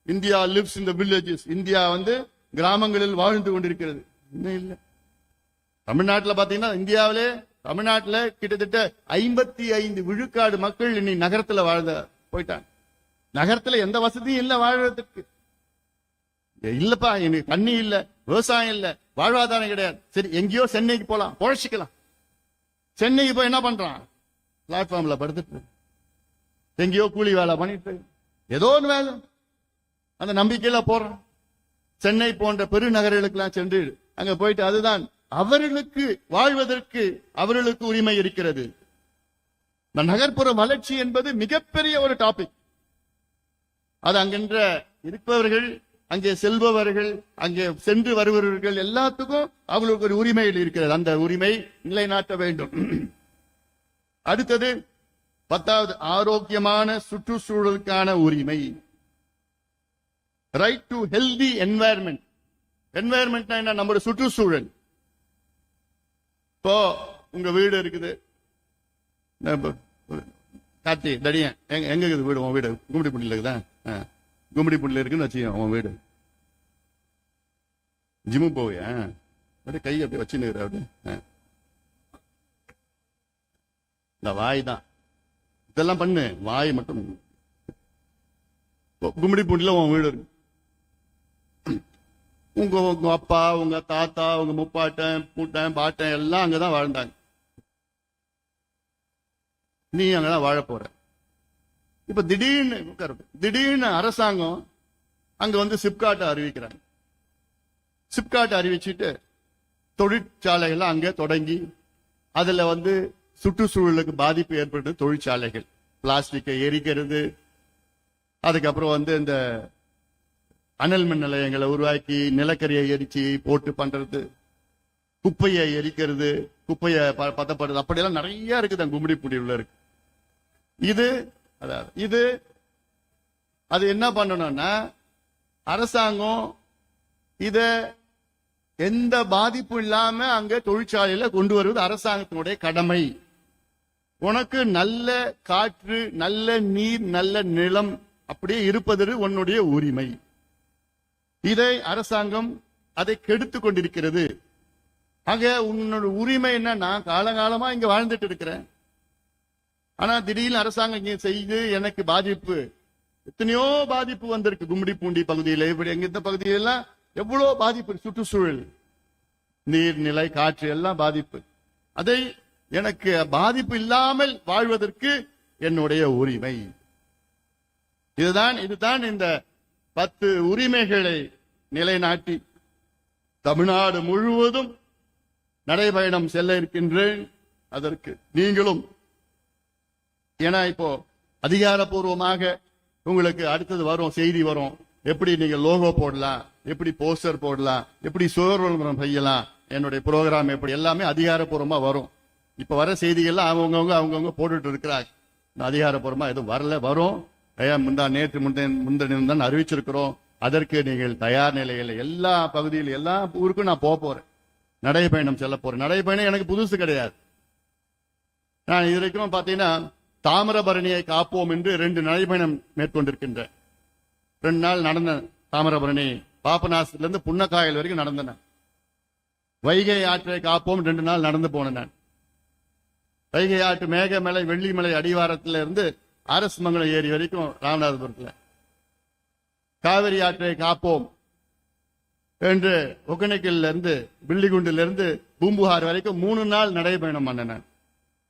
India lives in the villages, India வந்து கிராமங்களில் வாழ்ந்து கொண்டிருக்கிறது. இன்னும் இல்ல. தமிழ்நாட்டில் பாத்தீங்கன்னா இந்தியாவிலே தமிழ்நாட்டில் கிட்டத்தட்ட 55 விழுக்காடு மக்கள் இன்னி நகரத்தில் வாழ்ந்த போயிட்டாங்க. நகரத்தில் எந்த வசதியும் இல்ல வாழ்றதுக்கு. இல்லப்பா எனக்கு தண்ணி இல்ல, விவசாயம் இல்ல, வாழ்வாதாரம் கிடையாது. சரி எங்கேயோ சென்னைக்கு போலாம், பொழைச்சிக்கலாம். சென்னைக்கு போய் என்ன பண்றான்? பிளாட்ஃபார்ம்ல படுத்துட்டு எங்கேயோ கூலி வேலை பண்ணிட்டு ஏதோ ஒரு வேலை, அந்த நம்பிக்கையில போறான். சென்னை போன்ற பெருநகர்களுக்கெல்லாம் சென்று அங்க போயிட்டு அதுதான் அவர்களுக்கு வாழ்வதற்கு அவர்களுக்கு உரிமை இருக்கிறது. இந்த நகர்ப்புற வளர்ச்சி என்பது மிகப்பெரிய ஒரு டாபிக். அது அங்கென்ற இருப்பவர்கள், அங்கே செல்பவர்கள், அங்கே சென்று வருபவர்கள் எல்லாத்துக்கும் அவங்களுக்கு ஒரு உரிமையில் இருக்கிறது. அந்த உரிமை நிலைநாட்ட வேண்டும். அடுத்தது 10வது ஆரோக்கியமான சுற்றுச்சூழலுக்கான உரிமை. Right to healthy environment. Environment என்ன? நம்முடைய சுற்றுச்சூழல். இப்போ உங்க வீடு இருக்குது, காட்டி தடியன் எங்க இருக்குது வீடு? உன் வீடு கும்மிடிப்பூண்டில இருக்குதா? கும்மிடிப்பூண்டில இருக்குன்னு வச்சுக்கோ உன் வீடு. ஜிம்மு போவியா? அப்படியே கை அப்படியே வச்சுன்னு அப்படி. இந்த வாய் தான் இதெல்லாம் பண்ணு, வாய் மட்டும். கும்மிடிப்பூண்டில உன் வீடு இருக்கு. உங்க அப்பா, உங்க தாத்தா, உங்க முப்பாட்டன், பூட்டன், பாட்டன் எல்லாம் அங்கதான் வாழ்ந்தாங்க. நீ அங்கதான் வாழ போற. இப்ப திடீர்னு அரசாங்கம் அங்க வந்து சிப்காட்டை அறிவிக்கிறாங்க. சிப்காட்டை அறிவிச்சுட்டு தொழிற்சாலைகள் அங்க தொடங்கி அதுல வந்து சுற்றுச்சூழலுக்கு பாதிப்பு ஏற்படுறது தொழிற்சாலைகள், பிளாஸ்டிக்கை எரிக்கிறது, அதுக்கப்புறம் வந்து இந்த அனல் மின் நிலையங்களை உருவாக்கி நிலக்கரியை எரிச்சு போட்டு பண்றது, குப்பையை எரிக்கிறது, குப்பையை பதப்படுறது, அப்படியெல்லாம் நிறைய இருக்குது அந்த கும்மிடிப்பூண்டியில் இருக்கு. இது அது என்ன பண்ணணும்னா அரசாங்கம் இத எந்த பாதிப்பும் இல்லாம அங்க தொழிற்சாலையில கொண்டு வருவது அரசாங்கத்தினுடைய கடமை. உனக்கு நல்ல காற்று, நல்ல நீர், நல்ல நிலம் அப்படியே இருப்பது உன்னுடைய உரிமை. இதை அரசாங்கம் அதை கெடுத்து கொண்டிருக்கிறது. ஆக உன்னோட உரிமை என்ன? நான் காலகாலமா இங்க வாழ்ந்துட்டு இருக்கிறேன். ஆனா திடீர்னு அரசாங்கம் இங்க செய்து எனக்கு பாதிப்பு, எத்தனையோ பாதிப்பு வந்திருக்கு. கும்மிடிப்பூண்டி பகுதியில, இப்படி எங்க இந்த பகுதியெல்லாம் எவ்வளவு பாதிப்பு, சுற்றுச்சூழல், நீர்நிலை, காற்று எல்லாம் பாதிப்பு. அதை எனக்கு பாதிப்பு இல்லாமல் வாழ்வதற்கு என்னுடைய உரிமை. இதுதான் இந்த 10 உரிமைகளை நிலைநாட்டி தமிழ்நாடு முழுவதும் நடைபயணம் செல்ல இருக்கின்றேன். அதற்கு நீங்களும், ஏன்னா இப்போ அதிகாரப்பூர்வமாக உங்களுக்கு அடுத்தது வரும், செய்தி வரும், எப்படி நீங்க லோகோ போடலாம், எப்படி போஸ்டர் போடலாம், எப்படி சுவர் விளம்பரம் செய்யலாம், என்னுடைய ப்ரோக்ராம் எப்படி, எல்லாமே அதிகாரப்பூர்வமா வரும். இப்ப வர செய்திகள்லாம் அவங்கவுங்க போட்டுட்டு இருக்கிறாங்க. அதிகாரப்பூர்வமா எதுவும் வரல, வரும். நேற்று முந்தினம் தான் அறிவிச்சிருக்கிறோம். அதற்கு நீங்கள் தயார் நிலையில் எல்லா பகுதியில் எல்லா ஊருக்கும் நான் போறேன், நடைபயணம் செல்ல போறேன். நடைபயணம் எனக்கு புதுசு கிடையாது. நான் இது வரைக்கும் பாத்தீங்கன்னா தாமிரபரணியை காப்போம் என்று 2 நடைபயணம் மேற்கொண்டிருக்கின்றேன். 2 நாள் நடந்த தாமிரபரணி பாபநாசத்துல இருந்து புன்னக்காயல் வரைக்கும் நடந்தன. வைகை ஆற்றை காப்போம் 2 நாள் நடந்து போனேன் நான். வைகை ஆற்று மேகமலை, வெள்ளிமலை அடிவாரத்துல இருந்து அரசு மங்கலம் ஏரி வரைக்கும் ராமநாதபுரத்துல. காவிரி ஆற்றை காப்போம் என்று ஒகேனக்கல்ல இருந்து, பில்லிகுண்டில இருந்து பூம்புகார் வரைக்கும் 3 நாள் நடைபயணம் பண்ணேன்.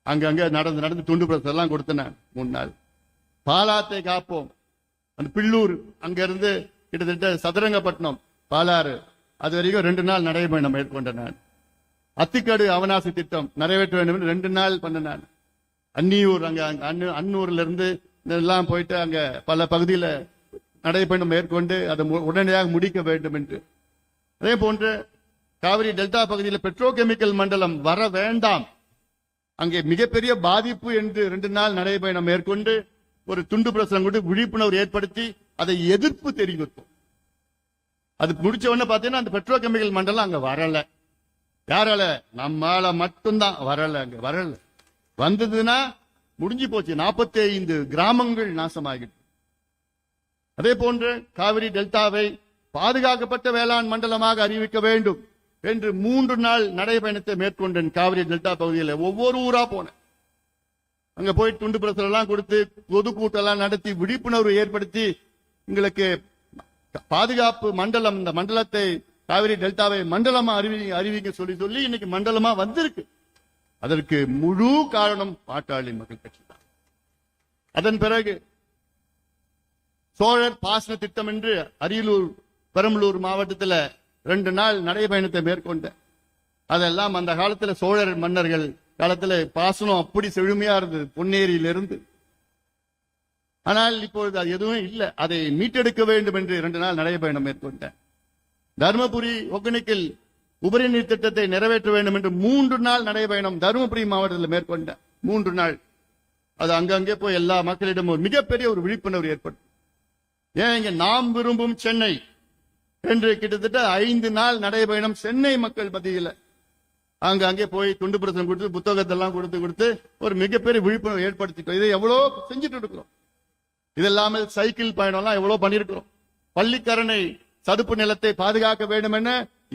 அங்கங்க நடந்து துண்டு பிரசம் எல்லாம் கொடுத்தேன் 3 நாள். பாலாத்தை காப்போம், அந்த பில்லூர் அங்க இருந்து கிட்டத்தட்ட சதுரங்கப்பட்டினம், பாலாறு, அது வரைக்கும் 2 நாள் நடைபயணம் மேற்கொண்டேன். அத்திக்கடு அவனாசி திட்டம் நிறைவேற்ற வேண்டும் என்று 2 நாள் பண்ணேன். அன்னியூர், அங்க அன்னூர்ல இருந்து எல்லாம் போயிட்டு அங்க பல பகுதியில நடைபயணம் மேற்கொண்டு அதை உடனடியாக முடிக்க வேண்டும் என்று. அதே போன்று காவிரி டெல்டா பகுதியில் பெட்ரோகெமிக்கல் மண்டலம் வர வேண்டாம், அங்கே மிகப்பெரிய பாதிப்பு என்று 2 நாள் நடைபயணம் மேற்கொண்டு ஒரு துண்டு பிரசுரம் கொண்டு விழிப்புணர்வு ஏற்படுத்தி அதை எதிர்ப்பு தெரிவித்தோம். அது முடிச்ச உடனே பாத்தீங்கன்னா அந்த பெட்ரோகெமிக்கல் மண்டலம் அங்க வரல. யாரால? நம்மால மட்டும்தான் வரல. அங்க வரல. வந்ததுன்னா முடிஞ்சு போச்சு. 45 கிராமங்கள் நாசமாகிட்டு. அதே போன்று காவிரி டெல்டாவை பாதுகாக்கப்பட்ட வேளாண் மண்டலமாக அறிவிக்க வேண்டும் என்று 3 நாள் நடைபயணத்தை மேற்கொண்டேன். காவிரி டெல்டா பகுதியில் ஒவ்வொரு ஊரா போனேன். அங்க போய் துண்டு பிரசுரம் எல்லாம் கொடுத்து பொதுக்கூட்டம் எல்லாம் நடத்தி விழிப்புணர்வு ஏற்படுத்தி எங்களுக்கு பாதுகாப்பு மண்டலம், இந்த மண்டலத்தை காவிரி டெல்டாவை மண்டலமா அறிவிக்க சொல்லி சொல்லி இன்னைக்கு மண்டலமா வந்திருக்கு. அதற்கு முழு காரணம் பாட்டாளி மக்கள் கட்சி தான். அதன் பிறகு சோழர் பாசன திட்டம் என்று அரியலூர் பெரம்பலூர் மாவட்டத்தில் 2 நாள் நடைபயணத்தை மேற்கொண்ட. அதெல்லாம் அந்த காலத்தில் சோழர் மன்னர்கள் காலத்தில் பாசனம் அப்படி செழுமையா இருந்தது பொன்னேரியிலிருந்து. ஆனால் இப்பொழுது அது எதுவும் இல்லை. அதை மீட்டெடுக்க வேண்டும் என்று 2 நாள் நடைபயணம் மேற்கொண்டேன். தருமபுரி ஒகேனக்கல் உபரி நீர் திட்டத்தை நிறைவேற்ற வேண்டும் என்று 3 நாள் நடைபயணம் தருமபுரி மாவட்டத்தில் மேற்கொண்டேன். 3 நாள் அது அங்கங்கே போய் எல்லா மக்களிடம் ஒரு மிகப்பெரிய ஒரு விழிப்புணர்வு ஏற்படும். ஏன் இங்க நாம் விரும்பும் சென்னை என்று கிட்டத்தட்ட 5 நாள் நடைபயணம் சென்னை மக்கள் மத்தியில் அங்கே போய் துண்டு பிரசுரம் கொடுத்து புத்தகத்தெல்லாம் கொடுத்து ஒரு மிகப்பெரிய விழிப்புணர்வு ஏற்படுத்திட்டோம். இதை எவ்வளவு செஞ்சுட்டு இருக்கிறோம். இது இல்லாமல் சைக்கிள் பயணம் எல்லாம் எவ்வளவு பண்ணிருக்கிறோம். பள்ளிக்கரணை சதுப்பு நிலத்தை பாதுகாக்க வேண்டும் என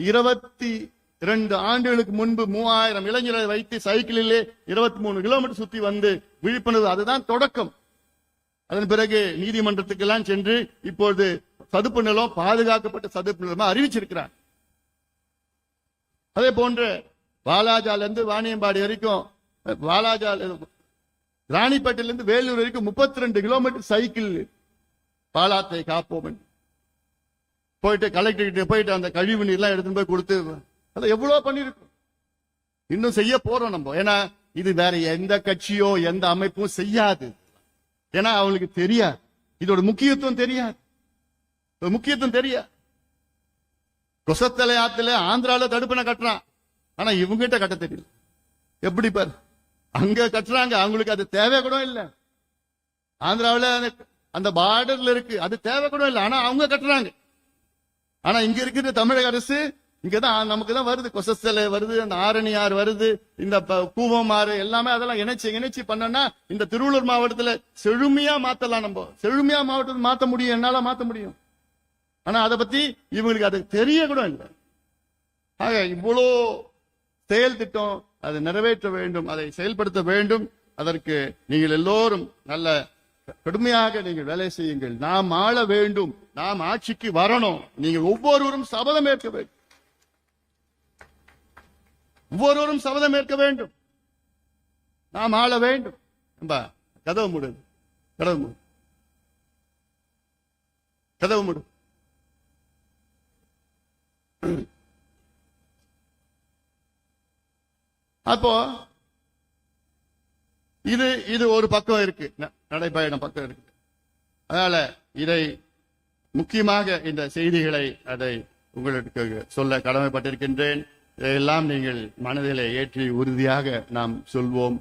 22 ஆண்டுகளுக்கு முன்பு 3000 இளைஞர்களை வைத்து சைக்கிளிலே 23 கிலோமீட்டர் சுத்தி வந்து விழிப்புணர்வு, அதுதான் தொடக்கம். அதன் பிறகு நீதிமன்றத்துக்கு எல்லாம் சென்று இப்போது சதுப்பு நிலம் பாதுகாக்கப்பட்ட சதுப்பு நிலமா அறிவிச்சிருக்கிறார். அதே போன்று வாலாஜால இருந்து வாணியம்பாடி வரைக்கும், ராணிப்பேட்டையிலிருந்து வேலூர் வரைக்கும் 32 கிலோமீட்டர் சைக்கிள் பாலாத்தை காப்போம் போயிட்டு கலெக்டர் போயிட்டு அந்த கழிவு நீர்லாம் எடுத்துட்டு போய் கொடுத்து அதை எவ்வளவு பண்ணிருக்கோம். இன்னும் செய்ய போறோம் நம்ம. ஏன்னா இது வேற எந்த கட்சியோ எந்த அமைப்பும் செய்யாது. ஏன்னா அவங்களுக்கு தெரியாது, இதோட முக்கியத்துவம் தெரியாது. கொசத்தலை ஆத்துல ஆந்திரால தடுப்பணை கட்டுறான், ஆனா இவங்கிட்ட கட்ட தெரியல. எப்படி பாரு, அங்க கட்டுறாங்க, அவங்களுக்கு அது தேவை கூட இல்ல. ஆந்திராவில அந்த பார்டர்ல இருக்கு, அது தேவை கூட இல்ல, ஆனா அவங்க கட்டுறாங்க. ஆனா இங்க இருக்கிற தமிழக அரசு இங்கதான் நமக்கு தான் வருது, கொசஸ்தலை வருது, அந்த ஆரணி ஆறு வருது, இந்த கூவம் ஆறு எல்லாமே அதெல்லாம் இணைச்சு பண்ணா இந்த திருவள்ளூர் மாவட்டத்துல செழுமையா மாத்தலாம். நம்ம செழுமையா மாவட்டத்தை மாத்த முடியும், என்னால மாத்த முடியும். ஆனா அதை பத்தி இவங்களுக்கு அது தெரிய கூட இல்லை. ஆக இவ்வளோ செயல் திட்டம் அதை நிறைவேற்ற வேண்டும், அதை செயல்படுத்த வேண்டும். அதற்கு நீங்கள் எல்லோரும் நல்ல கடுமையாக நீங்கள் வேலை செய்யுங்கள். நாம் ஆள வேண்டும், நாம் ஆட்சிக்கு வரணும். நீங்கள் ஒவ்வொருவரும் சபதம் ஏற்க வேண்டும், ஒவ்வொருவரும் சபதம் ஏற்க வேண்டும். நாம் ஆள வேண்டும். கதவு மூடு, கதவு மூடு. அப்போ இது ஒரு பக்கம் இருக்கு, நடைபயணம் பக்கம் இருக்கு. அதனால இதை முக்கியமாக இந்த செய்திகளை அதை உங்களுக்கு சொல்ல கடமைப்பட்டிருக்கின்றேன். இதையெல்லாம் நீங்கள் மனதிலே ஏற்றி உறுதியாக நாம் சொல்வோம்.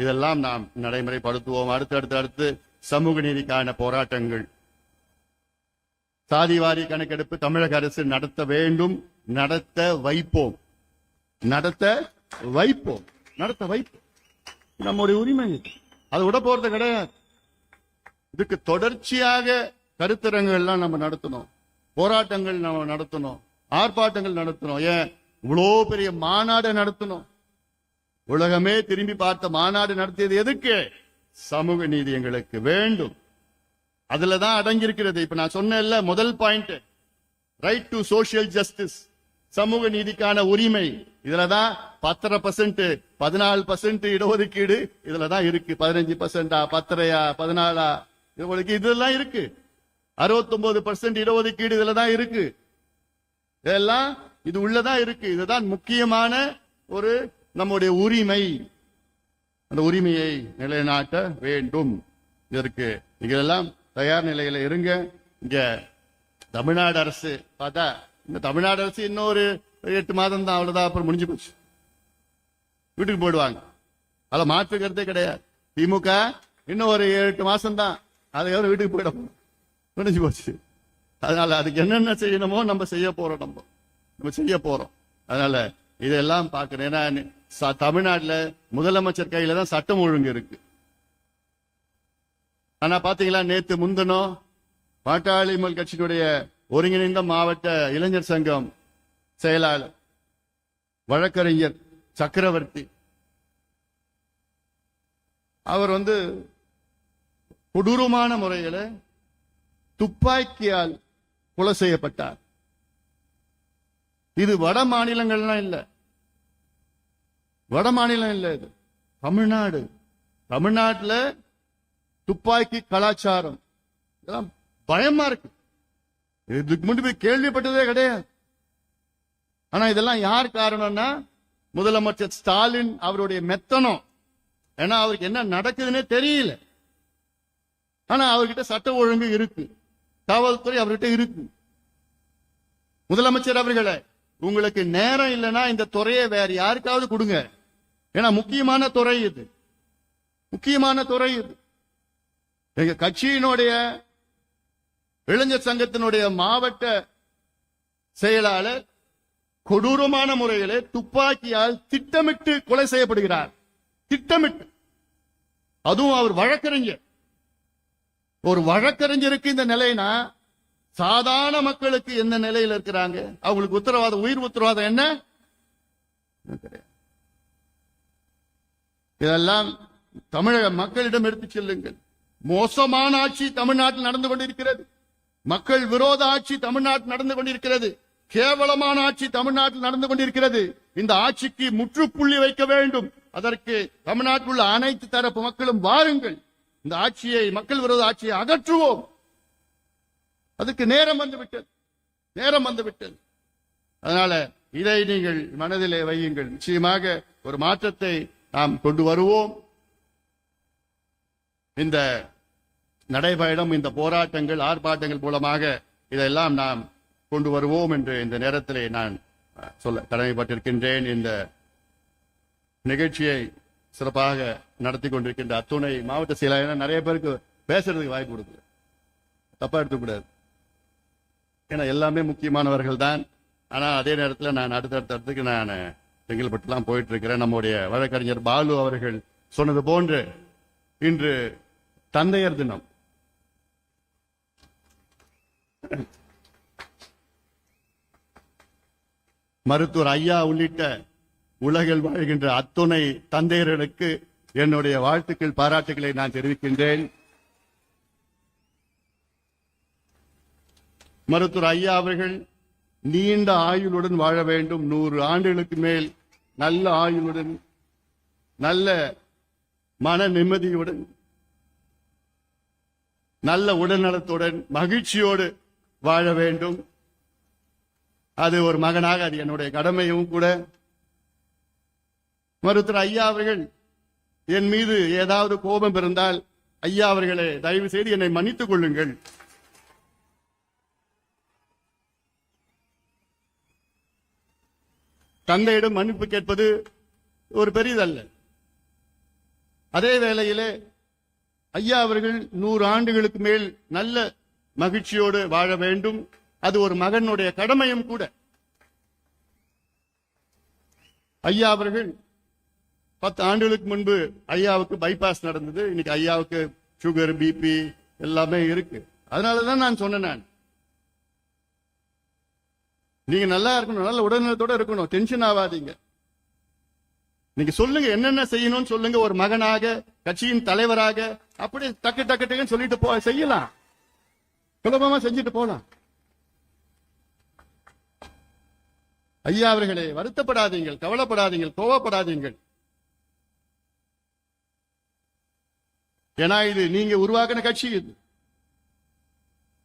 இதெல்லாம் நாம் நடைமுறைப்படுத்துவோம். அடுத்து சமூக நீதிக்கான போராட்டங்கள், சாதிவாரி கணக்கெடுப்பு தமிழக அரசு நடத்த வேண்டும், நடத்த வைப்போம். நம்முடைய உரிமை, அது விட போறது கிடையாது. இதுக்கு தொடர்ச்சியாக கருத்தரங்குகள் எல்லாம் நம்ம நடத்தணும், போராட்டங்கள் நம்ம நடத்தணும், ஆர்ப்பாட்டங்கள் நடத்தணும். ஏன் இவ்வளோ பெரிய மாநாடு நடத்தணும்? உலகமே திரும்பி பார்த்த மாநாடு நடத்தியது எதுக்கு? சமூக நீதி எங்களுக்கு வேண்டும். அதுலதான் அடங்கியிருக்கிறது. இப்ப நான் சொன்ன முதல் point, right to social justice, சமூக நீதிக்கான உரிமை. இதுலதான் 10%, 14% இடஒதுக்கீடு இதுலதான் இருக்கு. 15%, 10%, 14% இதெல்லாம் இருக்கு. 69% இடஒதுக்கீடு இதுலதான் இருக்கு. இதெல்லாம் இது உள்ளதான் இருக்கு. இதுதான் முக்கியமான ஒரு நம்முடைய உரிமை. அந்த உரிமையை நிலைநாட்ட வேண்டும். இதற்கு நீங்களெல்லாம் தயார் நிலையில இருங்க. இங்க தமிழ்நாடு அரசு பார்த்தா, இந்த தமிழ்நாடு அரசு இன்னொரு 8 மாதம் தான், அவ்வளவுதான், அப்புறம் முடிஞ்சு போச்சு, வீட்டுக்கு போயிடுவாங்க. அதை மாற்றுக்கிறதே கிடையாது. திமுக இன்னும் ஒரு 8 மாசம் தான், அதை எவ்வளவு வீட்டுக்கு போயிடும், முடிஞ்சு போச்சு. அதனால அதுக்கு என்னென்ன செய்யணுமோ நம்ம செய்ய போறோம். அதனால இதெல்லாம் பார்க்கிறேன். ஏன்னா தமிழ்நாட்டுல முதலமைச்சர் கையில தான் சட்டம் ஒழுங்கு இருக்கு. ஆனா பாத்தீங்களா, நேத்து முந்தனோ பாட்டாளி மக்கள் கட்சியினுடைய ஒருங்கிணைந்த மாவட்ட இளைஞர் சங்கம் செயலாளர் வழக்கறிஞர் சக்கரவர்த்தி அவர் கொடூரமான முறையில் துப்பாக்கியால் கொலை செய்யப்பட்டார். இது வட மாநிலங்கள்லாம் இல்ல, வட மாநிலம் இல்ல, இது தமிழ்நாடு. தமிழ்நாட்டில் துப்பாக்கி கலாச்சாரம் இதெல்லாம் பயமா இருக்கு. இதுக்கு முன்பு கேள்விப்பட்டதே கிடையாது. ஆனா இதெல்லாம் யார் காரணம்னா முதலமைச்சர் ஸ்டாலின் அவருடைய மெத்தனம். ஏன்னா அவருக்கு என்ன நடக்குதுன்னே தெரியல. ஆனா அவர்கிட்ட சட்ட ஒழுங்கு இருக்கு, காவல்துறை அவர்கிட்ட இருக்கு. முதலமைச்சர் அவர்களே, உங்களுக்கு நேரம் இல்லைன்னா இந்த துறையை வேற யாருக்காவது கொடுங்க. ஏன்னா முக்கியமான துறை இது, முக்கியமான துறை இது. எங்க கட்சியினுடைய இளைஞர் சங்கத்தினுடைய மாவட்ட செயலாளர் கொடூரமான முறையிலே துப்பாக்கியால் திட்டமிட்டு கொலை செய்யப்படுகிறார். திட்டமிட்டு. அதுவும் அவர் வழக்கறிஞர். ஒரு வழக்கறிஞருக்கு இந்த நிலைனா சாதாரண மக்களுக்கு எந்த நிலையில் இருக்கிறாங்க? அவங்களுக்கு உத்தரவாதம், உயிர் உத்தரவாதம் என்ன? இதெல்லாம் தமிழக மக்களிடம் எடுத்துச் செல்லுங்கள். மோசமான ஆட்சி தமிழ்நாட்டில் நடந்து கொண்டிருக்கிறது. மக்கள் விரோத ஆட்சி தமிழ்நாட்டில் நடந்து கொண்டிருக்கிறது. கேவலமான ஆட்சி தமிழ்நாட்டில் நடந்து கொண்டிருக்கிறது. இந்த ஆட்சிக்கு முற்றுப்புள்ளி வைக்க வேண்டும். அதற்கு தமிழ்நாட்டில் உள்ள அனைத்து தரப்பு மக்களும் வாருங்கள். இந்த ஆட்சியை, மக்கள் விரோத ஆட்சியை அகற்றுவோம். அதுக்கு நேரம் வந்துவிட்டது, நேரம் வந்துவிட்டது. அதனால இதை நீங்கள் மனதிலே வையுங்கள். நிச்சயமாக ஒரு மாற்றத்தை நாம் கொண்டு வருவோம். இந்த நடைபயணம், இந்த போராட்டங்கள், ஆர்ப்பாட்டங்கள் மூலமாக இதெல்லாம் நாம் கொண்டு வருவோம் என்று இந்த நேரத்திலே நான் சொல்ல கடமைப்பட்டிருக்கின்றேன். இந்த நிகழ்ச்சியை சிறப்பாக நடத்தி கொண்டிருக்கின்ற அத்துணை மாவட்ட செயலாளர் நிறைய பேருக்கு பேசுறதுக்கு வாய்ப்பு கொடுக்குது, தப்பா எடுத்துக்கூடாது. ஏன்னா எல்லாமே முக்கியமானவர்கள் தான். ஆனா அதே நேரத்தில் நான் அடுத்தடுத்துக்கு நான் செங்கல்பட்டுலாம் போயிட்டு இருக்கிறேன். நம்முடைய வழக்கறிஞர் பாலு அவர்கள் சொன்னது போன்று இன்று தந்தையர் தினம். மருத்துவர் ஐயா உள்ளிட்ட உலகில் வாழ்கின்ற அத்துணை தந்தையர்களுக்கு என்னுடைய வாழ்த்துக்கள், பாராட்டுகளை நான் தெரிவிக்கின்றேன். மருத்துவர் ஐயா அவர்கள் நீண்ட ஆயுளுடன் வாழ வேண்டும். 100 ஆண்டுகளுக்கு மேல் நல்ல ஆயுளுடன், நல்ல மன நிம்மதியுடன், நல்ல உடல்நலத்துடன், மகிழ்ச்சியோடு வாழ வேண்டும். அது ஒரு மகனாக அது என்னுடைய கடமையும் கூட. மருத்துவர் ஐயா அவர்கள் என் மீது ஏதாவது கோபம் இருந்தால், ஐயா அவர்களே தயவு செய்து என்னை மன்னித்துக் கொள்ளுங்கள். தந்தையிடம் மன்னிப்பு கேட்பது ஒரு பெரிதல்ல. அதே வேளையிலே ஐயா அவர்கள் 100 ஆண்டுகளுக்கு மேல் நல்ல மகிழ்ச்சியோடு வாழ வேண்டும். அது ஒரு மகனுடைய கடமையும் கூட. ஐயா அவர்கள் 10 ஆண்டுகளுக்கு முன்பு ஐயாவுக்கு பைபாஸ் நடந்தது. இன்னைக்கு ஐயாவுக்கு சுகர், பிபி எல்லாமே இருக்கு. அதனாலதான் நான் சொன்னேன், நீங்க நல்லா இருக்கணும், நல்ல உடல்நலத்தோட இருக்கணும், டென்ஷன் ஆகாதீங்க. நீங்க சொல்லுங்க, என்னென்ன செய்யணும்னு சொல்லுங்க. ஒரு மகனாக, கட்சியின் தலைவராக அப்படி டக்கு டக்கு டக்குன்னு சொல்லிட்டு செய்யலாம், சுலபமா செஞ்சுட்டு போலாம். ஐயா அவர்களே, வருத்தப்படாதீங்கள், கவலைப்படாதீங்கள், கோவப்படாதீங்கள். ஏன்னா இது நீங்க உருவாக்கின கட்சி. இது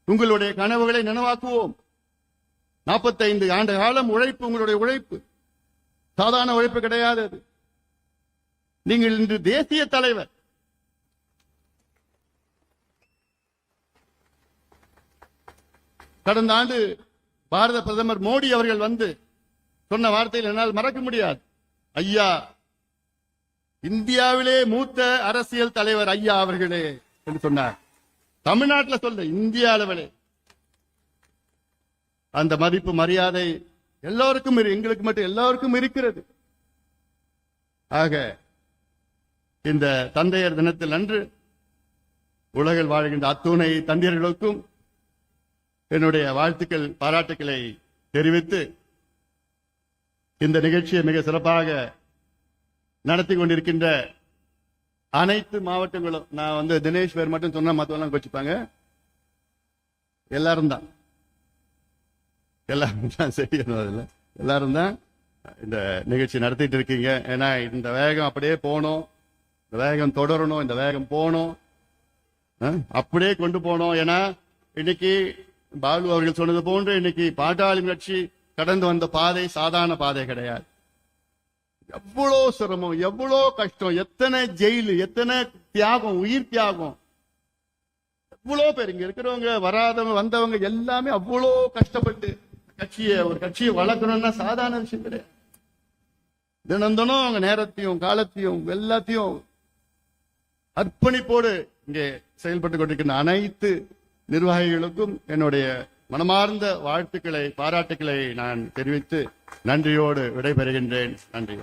உங்களுடைய கனவுகளை நனவாக்குவோம். 45 ஆண்டு காலம் உழைப்பு, உங்களுடைய உழைப்பு சாதாரண உழைப்பு கிடையாது. நீங்கள் இன்று தேசிய தலைவர். கடந்த ஆண்டு பாரத பிரதமர் மோடி அவர்கள் வந்து சொன்ன வார்த்தையில் என்னால் மறக்க முடியாது. ஐயா, இந்தியாவிலே மூத்த அரசியல் தலைவர் ஐயா அவர்களே என்று சொன்னார். தமிழ்நாட்டில் சொல்ல, இந்திய அளவிலே அந்த மதிப்பு, மரியாதை எல்லோருக்கும், எங்களுக்கு மட்டும் எல்லோருக்கும் இருக்கிறது. ஆக இந்த தந்தையர் தினத்தில் அன்று உலகில் வாழ்கின்ற அத்துணை தந்தையர்களுக்கும் என்னுடைய வாழ்த்துக்கள் பாராட்டுக்களை தெரிவித்து இந்த நிகழ்ச்சியை மிக சிறப்பாக நடத்தி கொண்டிருக்கின்ற அனைத்து மாவட்டங்களும், நான் தினேஷ் பேர் மட்டும் சொன்னா மத்தவெல்லாம் கோச்சிப்பாங்க, எல்லாரும் தான் செய்யணும். அதுல எல்லாரும் தான் இந்த நிகழ்ச்சி நடத்திட்டு இருக்கீங்க. ஏன்னா இந்த வேகம் அப்படியே போகணும், இந்த வேகம் தொடரணும், இந்த வேகம் போகணும், அப்படியே கொண்டு போனோம். ஏன்னா இன்னைக்கு பாலு அவர்கள் சொன்னது போன்று இன்னைக்கு பாட்டாளி கட்சி கடந்து வந்த பாதை சாதாரண பாதை கிடையாது. எவ்வளோ சிரமம், எவ்வளோ கஷ்டம், எத்தனை ஜெயிலு, எத்தனை தியாகம், உயிர் தியாகம், எவ்வளோ பேர் இங்க இருக்கிறவங்க, வராதவங்க, வந்தவங்க எல்லாமே அவ்வளோ கஷ்டப்பட்டு ஒரு கட்சியை வளர்க்கணும்னா சாதாரண விஷயம் கிடையாது. தினம் தினம் அவங்க நேரத்தையும் காலத்தையும் எல்லாத்தையும் அர்ப்பணிப்போடு இங்கே செயல்பட்டுக் கொண்டிருக்கின்ற அனைத்து நிர்வாகிகளுக்கும் என்னுடைய மனமார்ந்த வாழ்த்துக்களை பாராட்டுக்களை நான் தெரிவித்து நன்றியோடு விடைபெறுகின்றேன். நன்றி.